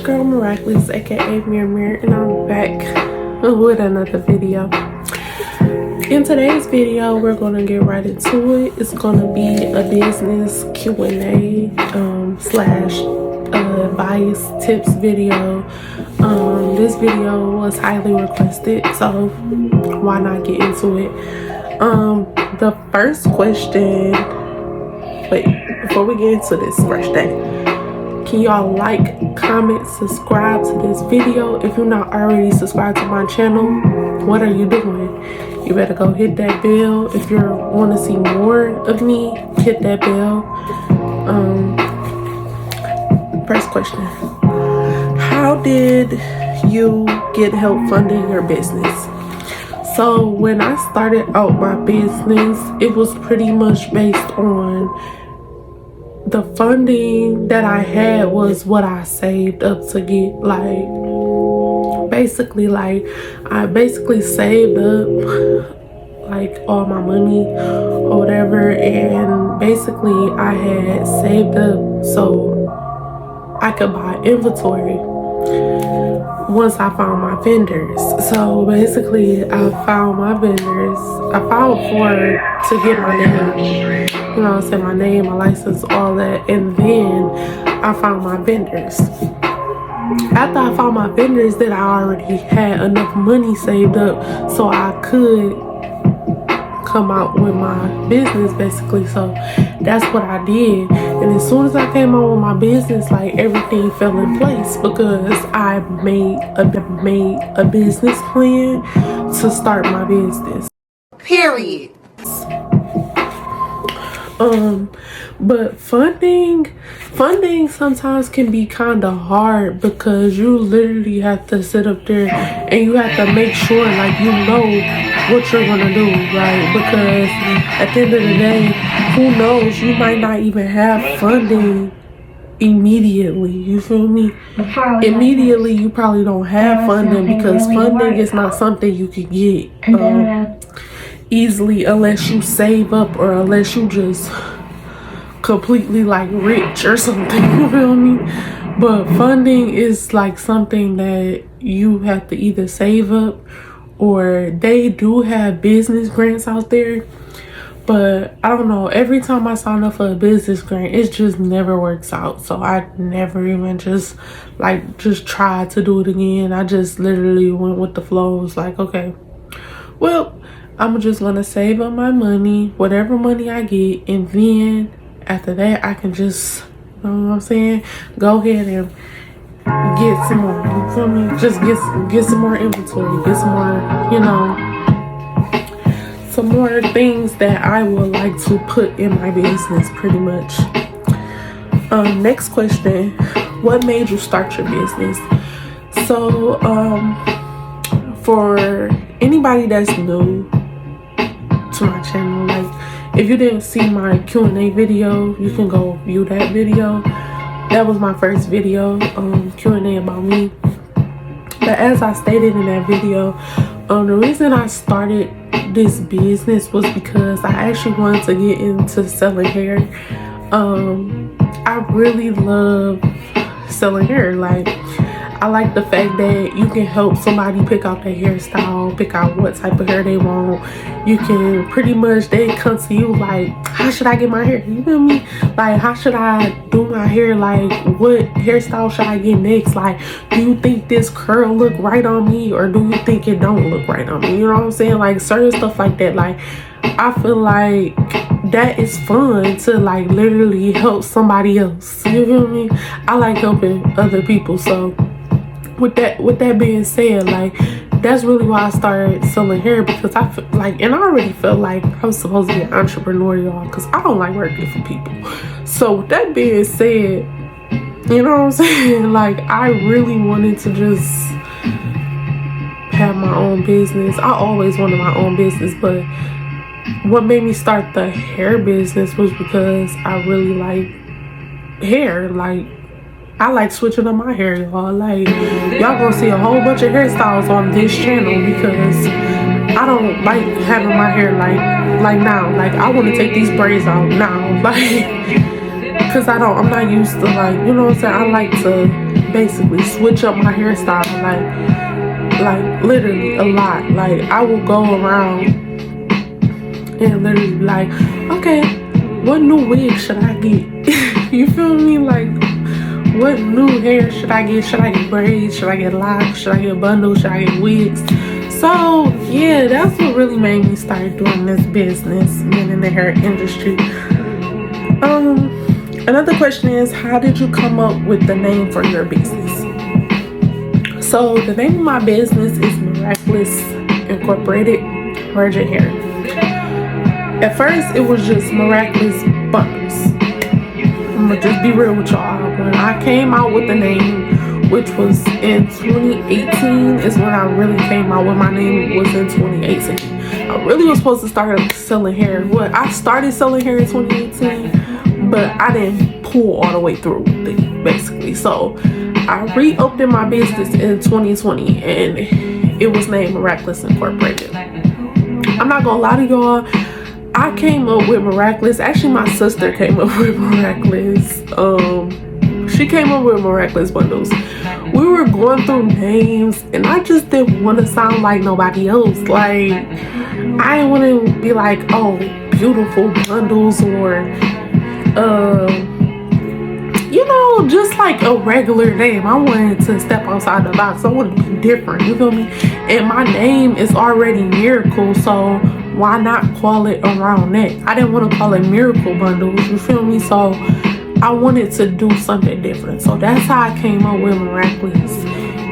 girl Miraculous, aka Mir, and I'm back with another video. In today's video, we're gonna get right into it. It's gonna be a business Q&A slash advice tips video. This video was highly requested, so why not get into it? The first question. Wait, before we get into this first thing, can y'all like, comment, subscribe to this video? If you're not already subscribed to my channel, what are you doing? You better go hit that bell. If you want to see more of me, hit that bell. First question. How did you get help funding your business? So when I started out my business, it was pretty much based on the funding that I had was what I saved up to get, I basically saved up like all my money or whatever, and basically I had saved up so I could buy inventory once I found my vendors. So basically I found my vendors. I filed for to get my name, you know what I'm saying, my name, my license, all that, and then I found my vendors. After I found my vendors, that I already had enough money saved up so I could come out with my business basically. So that's what I did, and as soon as I came out with my business, like everything fell in place because I made a business plan to start my business, period. But funding sometimes can be kind of hard because you literally have to sit up there and you have to make sure like you know what you're gonna do, right? Because at the end of the day, who knows, you might not even have funding immediately, you feel me? Immediately you probably don't have funding because funding is not something you can get easily unless you save up or unless you just completely like rich or something, you feel me? But funding is like something that you have to either save up, or they do have business grants out there, but I don't know, every time I sign up for a business grant, it just never works out. So I never even just tried to do it again. I just literally went with the flow. It was like, okay, well, I'm just gonna save up my money, whatever money I get, and then after that I can just, you know what I'm saying, go ahead and get some more, you feel me? Just get some more inventory, get some more, you know, some more things that I would like to put in my business pretty much. Next question, what made you start your business? So for anybody that's new to my channel, like if you didn't see my Q&A video, you can go view that video. That was my first video, Q&A about me. But as I stated in that video, the reason I started this business was because I actually wanted to get into selling hair. I really love selling hair. Like, I like the fact that you can help somebody pick out their hairstyle, pick out what type of hair they want. You can pretty much, they come to you like, how should I get my hair? You feel me? Like, how should I do my hair? Like, what hairstyle should I get next? Like, do you think this curl look right on me, or do you think it don't look right on me? You know what I'm saying? Like, certain stuff like that. Like, I feel like that is fun to like literally help somebody else. You feel me? I like helping other people. So with that being said, like, that's really why I started selling hair, because I feel like, and I already felt like I was supposed to be an entrepreneur, y'all, because I don't like working for people. So with that being said, you know what I'm saying, like, I really wanted to just have my own business. I always wanted my own business, but what made me start the hair business was because I really like hair. Like, I like switching up my hair, y'all. Like, y'all gonna see a whole bunch of hairstyles on this channel because I don't like having my hair like now. Like, I want to take these braids out now, like, because I'm not used to, like, you know what I'm saying, I like to basically switch up my hairstyle, like literally a lot. Like, I will go around and literally be like, okay, what new wig should I get? You feel me? Like, what new hair should I get? Should I get braids? Should I get locks? Should I get bundles? Should I get wigs? So yeah, that's what really made me start doing this business, being in the hair industry. Another question is, how did you come up with the name for your business? So the name of my business is Miraculous Incorporated Virgin Hair. At first, it was just Miraculous Bundles. I'm gonna just be real with y'all. When I came out with the name, which was in 2018, is when I really came out with my name, was in 2018. I really was supposed to start selling hair. Well, I started selling hair in 2018, but I didn't pull all the way through with it, basically. So I reopened my business in 2020, and it was named Miraculous Incorporated. I'm not gonna lie to y'all, I came up with Miraculous. Actually, my sister came up with Miraculous. She came up with Miraculous Bundles. We were going through names, and I just didn't want to sound like nobody else. Like, I didn't want to be like, oh, beautiful bundles, or you know, just like a regular name. I wanted to step outside the box. I wanted to be different, you feel me? And my name is already Miracle, so why not call it around that? I didn't want to call it Miracle Bundles, you feel me? So I wanted to do something different. So that's how I came up with Miraculous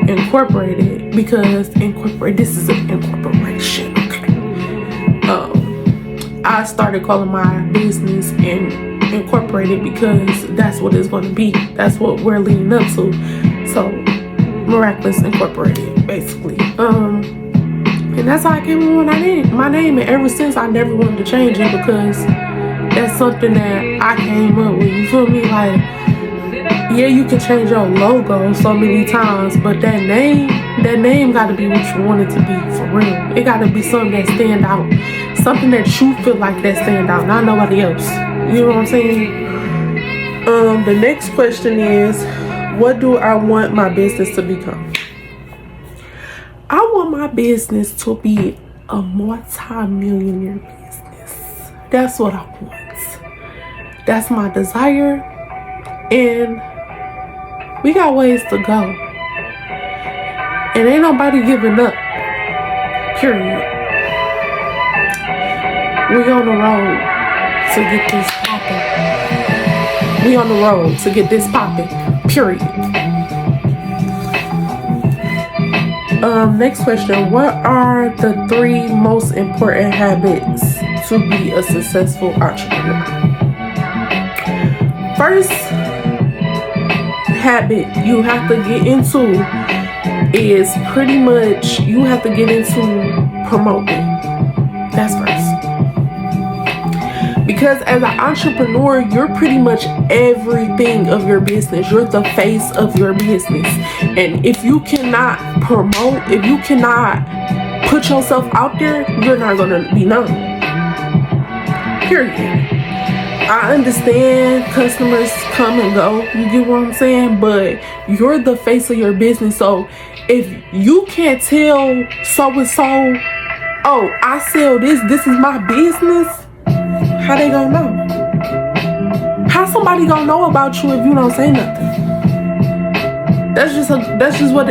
Incorporated, because this is an incorporation, okay? I started calling my business Incorporated because that's what it's going to be. That's what we're leading up to. So Miraculous Incorporated, basically. And that's how I came up with my name. And ever since, I never wanted to change it, because that's something that I came up with. You feel me? Like, yeah, you can change your logo so many times, but that name got to be what you want it to be, for real. It got to be something that stand out, something that you feel like that stand out, not nobody else. You know what I'm saying? The next question is, what do I want my business to become? I want my business to be a multi-millionaire business. That's what I want. That's my desire. And we got ways to go. And ain't nobody giving up. Period. We on the road to get this popping. We on the road to get this popping. Period. Next question. What are the 3 most important habits to be a successful entrepreneur? First habit you have to get into is pretty much, you have to get into promoting. That's first. Because as an entrepreneur, you're pretty much everything of your business. You're the face of your business. And if you cannot promote, if you cannot put yourself out there, you're not going to be known. Period. I understand customers come and go, you get what I'm saying? But you're the face of your business. So if you can't tell so-and-so, oh, I sell this is my business, how they gonna know? How somebody gonna know about you if you don't say nothing?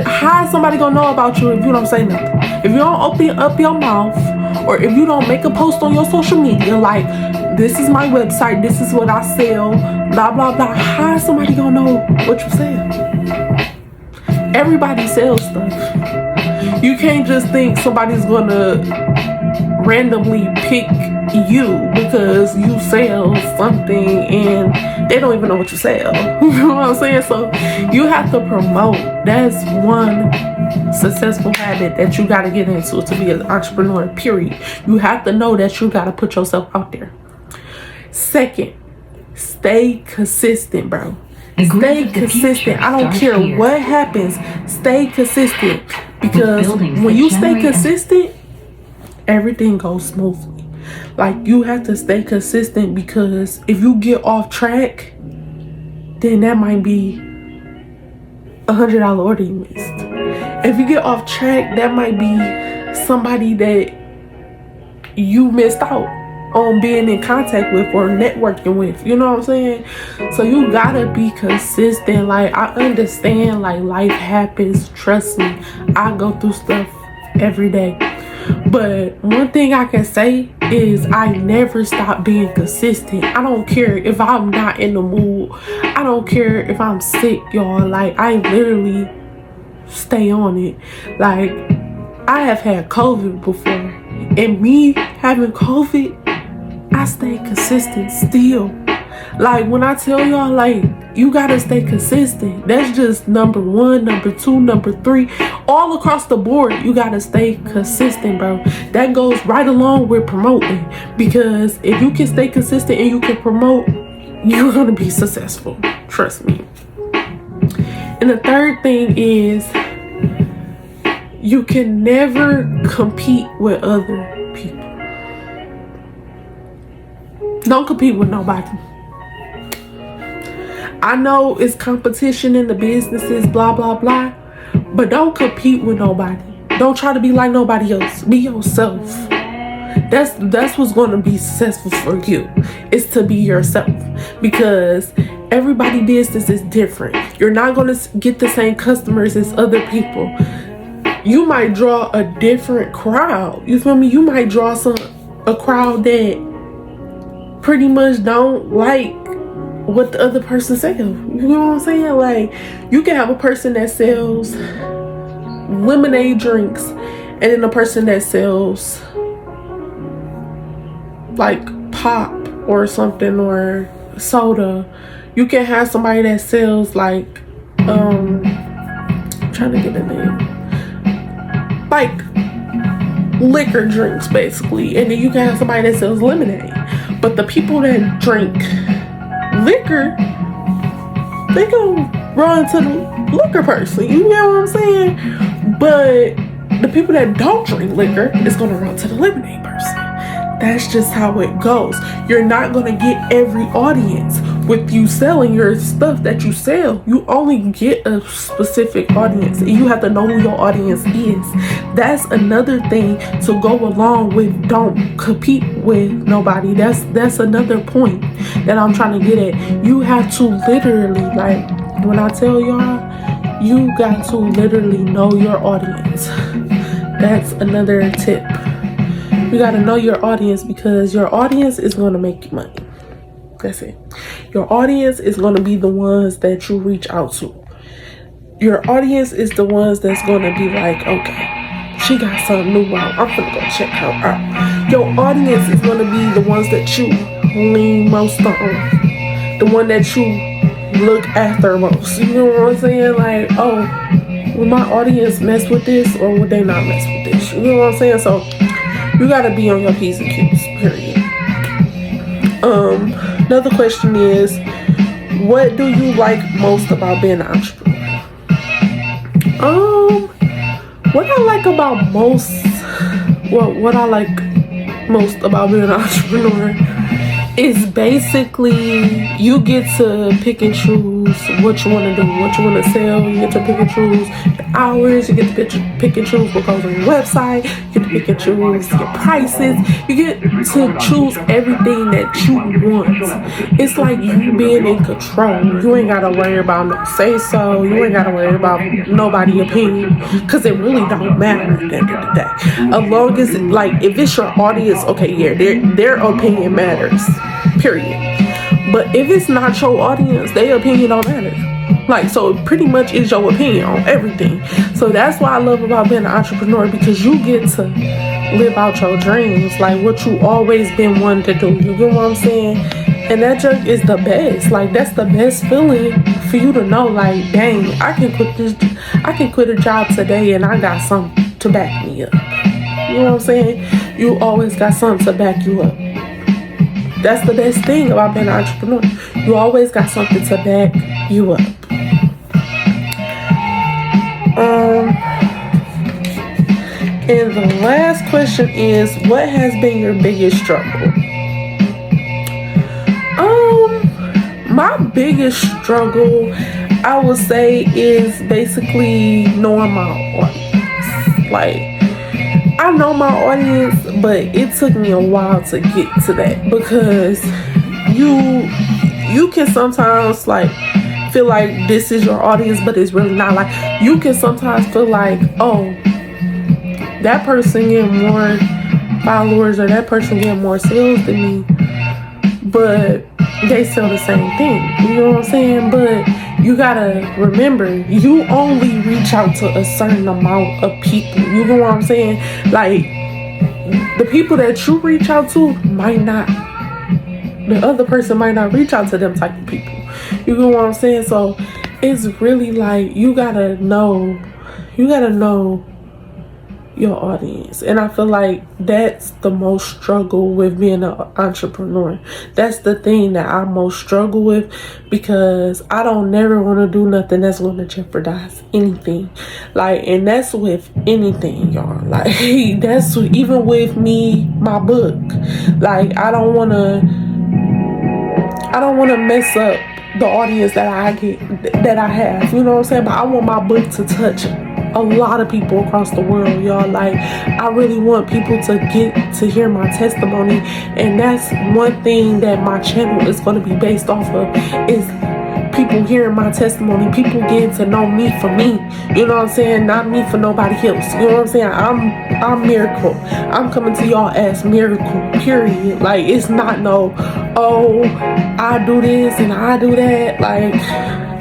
How is somebody gonna know about you if you don't say nothing? If you don't open up your mouth, or if you don't make a post on your social media like, this is my website, this is what I sell, blah blah blah, how is somebody gonna know what you sell? Everybody sells stuff. You can't just think somebody's gonna randomly pick you because you sell something and they don't even know what you sell. You know what I'm saying? So you have to promote. That's one successful habit that you got to get into to be an entrepreneur, period. You have to know that you got to put yourself out there. Second, stay consistent, bro. Stay consistent. I don't care what happens. Stay consistent. Because when you stay consistent, everything goes smoothly. Like, you have to stay consistent, because if you get off track, then that might be $100 order you missed. If you get off track, that might be somebody that you missed out on being in contact with or networking with. You know what I'm saying? So you gotta be consistent. Like, I understand, like, life happens. Trust me, I go through stuff every day. But one thing I can say is I never stop being consistent. I don't care if I'm not in the mood. I don't care if I'm sick, y'all. Like, I literally stay on it. Like, I have had COVID before, and me having COVID, I stay consistent still. Like, when I tell y'all, like, you gotta stay consistent. That's just number one, number two, number three. All across the board, you gotta stay consistent, bro. That goes right along with promoting. Because if you can stay consistent and you can promote, you're gonna be successful. Trust me. And the third thing is, you can never compete with other people. Don't compete with nobody. I know it's competition in the businesses, blah, blah, blah. But don't compete with nobody. Don't try to be like nobody else. Be yourself. That's what's going to be successful for you. Is to be yourself. Because everybody's business is different. You're not going to get the same customers as other people. You might draw a different crowd. You feel me? You might draw a crowd that pretty much don't like what the other person sells. You know what I'm saying? Like, you can have a person that sells lemonade drinks and then a person that sells like pop or something, or soda. You can have somebody that sells like I'm trying to get a name, like liquor drinks basically, and then you can have somebody that sells lemonade. But the people that drink liquor, they gonna run to the liquor person. You know what I'm saying? But the people that don't drink liquor is gonna run to the lemonade person. That's just how it goes. You're not gonna get every audience with you selling your stuff that you sell. You only get a specific audience, and you have to know who your audience is. That's another thing to go along with don't compete with nobody. That's another point that I'm trying to get at. You have to literally, like, when I tell y'all, you got to literally know your audience. That's another tip. You got to know your audience, because your audience is going to make you money. That's it. Your audience is going to be the ones that you reach out to. Your audience is the ones that's going to be like, okay, she got something new out. I'm going to go check her out. Your audience is going to be the ones that you lean most on. The one that you look after most. You know what I'm saying? Like, oh, will my audience mess with this, or would they not mess with this? You know what I'm saying? So you got to be on your P's and Q's, period. Another question is, what do you like most about being an entrepreneur? What I like about most, what I like most about being an entrepreneur is basically you get to pick and choose what you want to do, what you want to sell. You get to pick and choose the hours. You get to pick and choose what goes on your website. You get to pick and choose your prices. You get to choose everything that you want. It's like you being in control. You ain't got to worry about no say so. You ain't got to worry about nobody's opinion, because it really don't matter at the end of the day. As long as, like, if it's your audience, okay, yeah, their opinion matters. Period. But if it's not your audience, their opinion don't matter. Like, so pretty much is your opinion on everything. So that's what I love about being an entrepreneur, because you get to live out your dreams, like what you always been wanting to do. You get what I'm saying? And that just is the best. Like, that's the best feeling for you to know, like, dang, I can quit a job today and I got something to back me up. You know what I'm saying? You always got something to back you up. That's the best thing about being an entrepreneur. You always got something to back you up. And the last question is, what has been your biggest struggle? My biggest struggle, I would say, is basically knowing my audience. Like, I know my audience, but it took me a while to get to that, because you can sometimes like feel like this is your audience, but it's really not. Like, you can sometimes feel like, oh, that person getting more followers or that person getting more sales than me, but they sell the same thing. You know what I'm saying? But you gotta remember, you only reach out to a certain amount of people. You know what I'm saying? Like, the people that you reach out to might not, the other person might not reach out to them type of people. You know what I'm saying? So it's really like, you gotta know your audience. And I feel like that's the most struggle with being an entrepreneur. That's the thing that I most struggle with, because I don't never want to do nothing that's going to jeopardize anything. Like, and that's with anything, y'all. Like, that's even with me, my book. Like, I don't want to mess up the audience that I have, you know what I'm saying? But I want my book to touch a lot of people across the world, y'all. Like, I really want people to get to hear my testimony, and that's one thing that my channel is going to be based off of, is people hearing my testimony, people getting to know me for me, you know what I'm saying? Not me for nobody else, you know what I'm saying? I'm Miracle. I'm coming to y'all as Miracle, period. Like, it's not no, oh, I do this and I do that. Like,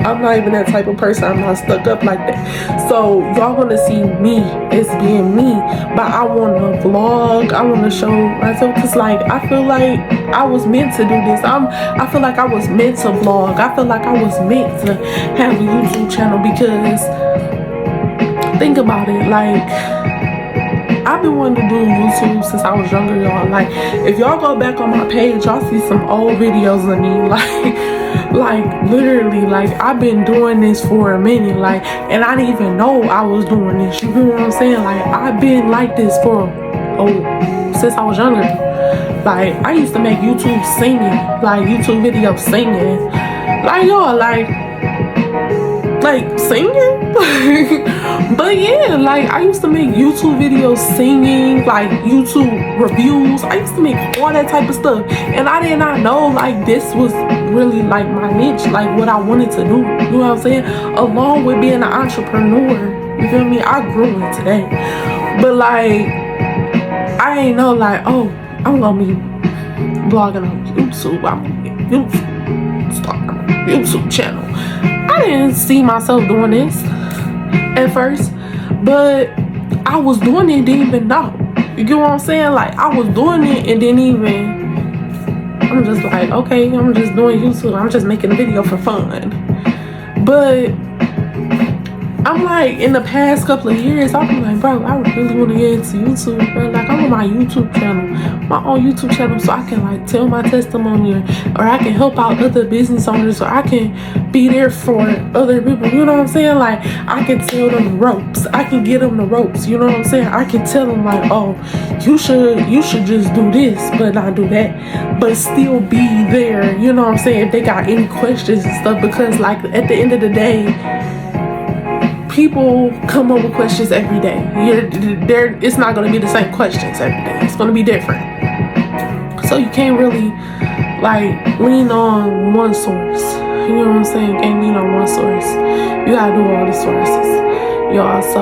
I'm not even that type of person. I'm not stuck up like that. So y'all gonna see me as being me, but I want to vlog. I want to show myself, because like, I feel like I was meant to do this. I feel like I was meant to vlog. I feel like I was meant to have a YouTube channel, because think about it, like, I've been wanting to do YouTube since I was younger, y'all. Like, if y'all go back on my page, y'all see some old videos of me. Like literally, like, I've been doing this for a minute, like, and I didn't even know I was doing this. You know what I'm saying? Like, I've been like this since I was younger. Like, I used to make YouTube singing, like YouTube videos singing, like, y'all, like singing. But yeah, like, I used to make YouTube videos singing, like YouTube reviews. I used to make all that type of stuff, and I did not know like this was really like my niche, like what I wanted to do. You know what I'm saying? Along with being an entrepreneur, you feel me? I grew into that, but like, I ain't know like, oh, I'm gonna be blogging on YouTube. I'm gonna get start a YouTube channel. I didn't see myself doing this at first, but I was doing it, didn't even know. You get what I'm saying? Like, I was doing it and didn't even, I'm just like, okay, I'm just doing YouTube. I'm just making a video for fun. But I'm like, in the past couple of years, I've been like, bro, I really want to get into YouTube, bro. Like, I want my YouTube channel, my own YouTube channel, so I can like tell my testimony, or I can help out other business owners, or I can be there for other people. You know what I'm saying? Like, I can tell them the ropes. I can get them the ropes. You know what I'm saying? I can tell them like, oh, you should just do this, but not do that, but still be there. You know what I'm saying? If they got any questions and stuff, because like, at the end of the day, people come up with questions every day. It's not going to be the same questions every day. It's going to be different. So you can't really like lean on one source. You know what I'm saying? You can't lean on one source. You gotta do all the sources, y'all. So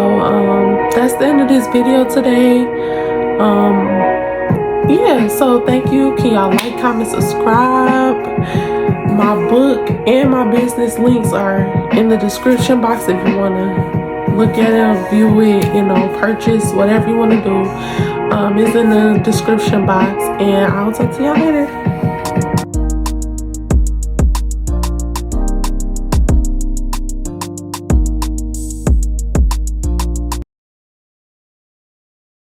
that's the end of this video today. Yeah, so thank you. Can y'all like, comment, subscribe? My book and my business links are in the description box if you want to look at it, view it, you know, purchase, whatever you want to do. It's in the description box, and I'll talk to y'all later.